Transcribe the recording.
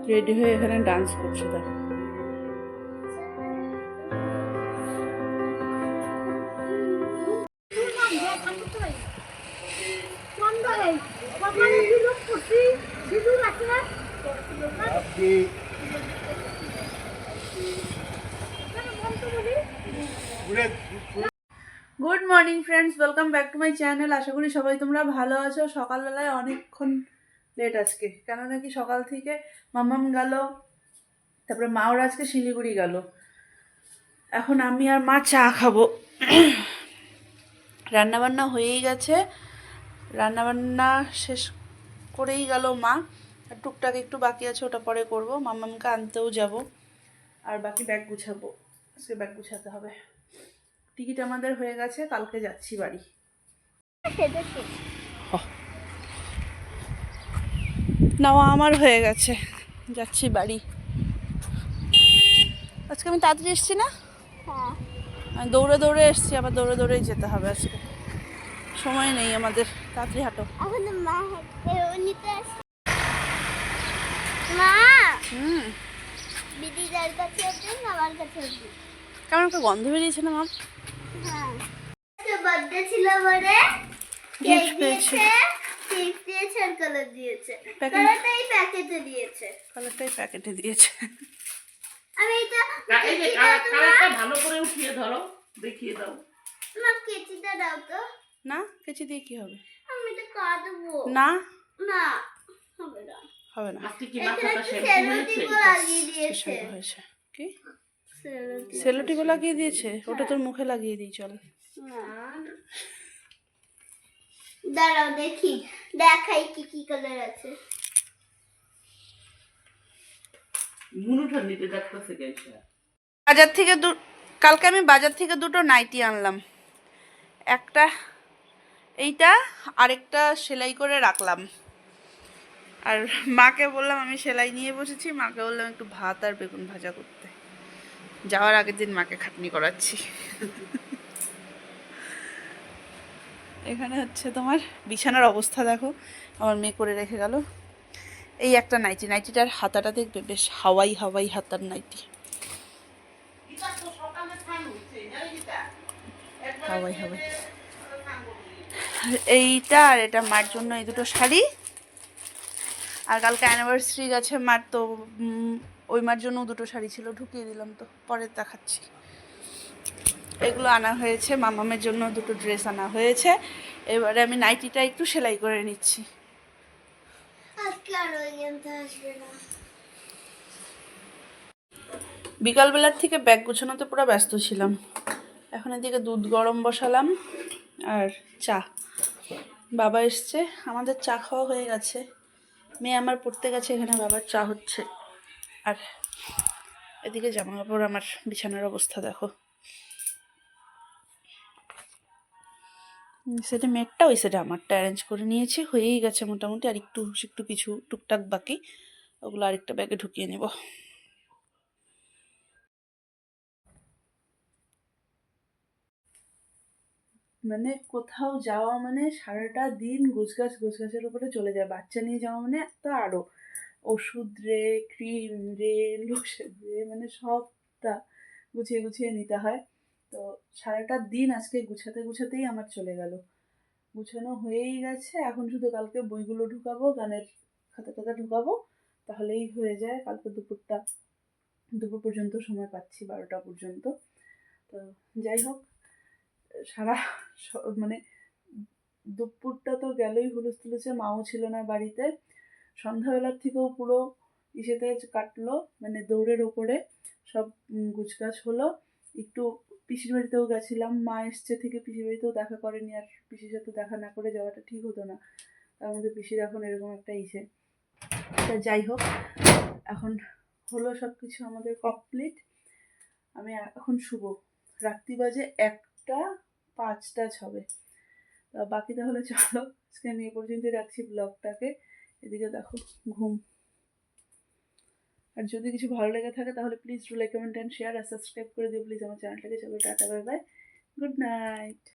Ready হয়ে এখানে dance করছে। দেখো good morning friends, welcome back to my channel. আশা করি সবাই তোমরা ভালো আছো। সকালবেলায় অনেকক্ষণ লেট আজকে, কেন নাকি সকাল থেকে মাম্মাম গেল, তারপরে মাও আজকে শিলিগুড়ি গেল। এখন আমি আর মা চা খাবো। রান্নাবান্না হয়েই গেছে, রান্নাবান্না শেষ করেই গেল মা। আর টুকটাক একটু বাকি আছে, ওটা পরে করব। মাম্মামকে আনতেও যাব, আর বাকি ব্যাগ গুছাবো। আজকে ব্যাগ গুছাতে হবে। টিকিট আমাদের হয়ে গেছে, কালকে যাচ্ছি বাড়ি। নাও আমার হয়ে গেছে, যাচ্ছি বাড়ি। আজকে আমি তাড়াতাড়ি এসছি না? আমি দৌড়ে দৌড়ে এসছি, আবার দৌড়ে দৌড়েই যেতে হবে আজকে। সময় নেই আমাদের, তাড়াতাড়ি হাঁটো। কেমন একটা গন্ধ বেরিয়েছে না মা? বার্থডে ছিল বলে কেক দিয়েছে, কেক দিয়েছে আর কালার দিয়েছে। কালারটাই প্যাকেটে দিয়েছে। কালারটাই প্যাকেটে দিয়েছে। আমি এটা এই যে কালারটা ভালো করে উঠিয়ে ধরো, দেখিয়ে দাও। তোমার কেচিটা দাও তো। না, কেচি দিয়ে কি হবে? আমি এটা কাটবো। না না, হবে না। হবে না। আজকে কি এটা মাথাটা একটু শ্যাম্পু হয়েছে? সেলোটিপও লাগিয়ে দিয়েছে। সেটা হয়েছে কি? সেলোটিপ। সেলোটিপও লাগিয়ে দিয়েছে? ওটা তোর মুখে লাগিয়ে দিই চল। না, দাঁড়াও দেখি, দেখাই কি কি কালার আছে। মুনুটা নিতে দেখতেছে কেসা। বাজার থেকে কালকে আমি বাজার থেকে দুটো নাইটি আনলাম। একটা এইটা, আরেকটা সেলাই করে রাখলাম। আর মাকে বললাম আমি সেলাই নিয়ে বসেছি, মাকে বললাম একটু ভাত আর বেগুন ভাজা করতে। যাওয়ার আগের দিন মাকে খাটনি করাচ্ছি। এখানে হচ্ছে তোমার বিছানার অবস্থা দেখো, আমার মেয়ে করে রেখে গেল। এই একটা নাইটি, নাইটিটার হাতাটা দেখবে বেশ হাওয়াই হাওয়াই হাতার নাইটি, হাওয়াই হাওয়াই। এইটা আর এটা মার জন্য এই দুটো শাড়ি। আর কালকে অ্যানিভার্সারি গেছে মার, তো ওই মার জন্য দুটো শাড়ি ছিল, ঢুকিয়ে দিলাম, তো পরে দেখাচ্ছি। এগুলো আনা হয়েছে, মামামের জন্য দুটো ড্রেস আনা হয়েছে। এবারে আমি নাইটিটা একটু সেলাই করে নিচ্ছি। বিকালবেলার থেকে ব্যাগ গুছানোতে পুরো ব্যস্ত ছিলাম। এখন এদিকে দুধ গরম বসালাম আর চা। বাবা এসছে, আমাদের চা খাওয়া হয়ে গেছে। মেয়ে আমার পড়তে গেছে, এখানে বাবার চা হচ্ছে। আর এদিকে জামা কাপড়, আমার বিছানার অবস্থা দেখো। সেটা মেয়েরটা, ওই সেটা আমারটা অ্যারেঞ্জ করে নিয়েছি, হয়েই গেছে মোটামুটি। আর একটু একটু কিছু টুকটাক বাকি, ওগুলো আরেকটা ব্যাগে ঢুকিয়ে নেব। মানে কোথাও যাওয়া মানে সারাটা দিন গোছগাছের উপরে চলে যায়। বাচ্চা নিয়ে যাওয়া মানে তো আরও ওষুধ রে, ক্রিম রে, লোশন রে, মানে সবটা গুছিয়ে গুছিয়ে নিতে হয়। তো সারাটা দিন আজকে গুছাতেই আমার চলে গেল। গুছানো হয়েই গেছে, এখন শুধু কালকে বইগুলো ঢুকাবো, গানের খাতা টাতা ঢুকাবো, তাহলেই হয়ে যায়। কালকে দুপুর পর্যন্ত সময় পাচ্ছি, 12টা পর্যন্ত। তো যাই হোক, সারা মানে দুপুরটা তো গেলই হুলুস তুলুসে, মাও ছিল না বাড়িতে। সন্ধ্যাবেলার থেকেও পুরো ইসেতে কাটলো, মানে দৌড়ের ওপরে সব গুছগাছ হলো। একটু পিসির বাড়িতেও গেছিলাম, মা এসছে থেকে পিসির বাড়িতেও দেখা করেনি, আর পিসির সাথে দেখা না করে যাওয়াটা ঠিক হতো না। তার মধ্যে পিসির এখন এরকম একটা ইসে। তা যাই হোক, এখন হলো সব কিছু আমাদের কমপ্লিট। আমি এখন শুবো। রাত্রি বাজে 1:05 হবে। বাকি তাহলে চলো আজকে আমি এ পর্যন্তই রাখছি ব্লগটাকে। এদিকে দেখো ঘুম। আর যদি কিছু ভালো লেগে থাকে তাহলে please do like, comment and share, আর সাবস্ক্রাইব করে দিও প্লিজ আমার চ্যানেলটাকে। চলো টাটা, বাই বাই, গুড নাইট।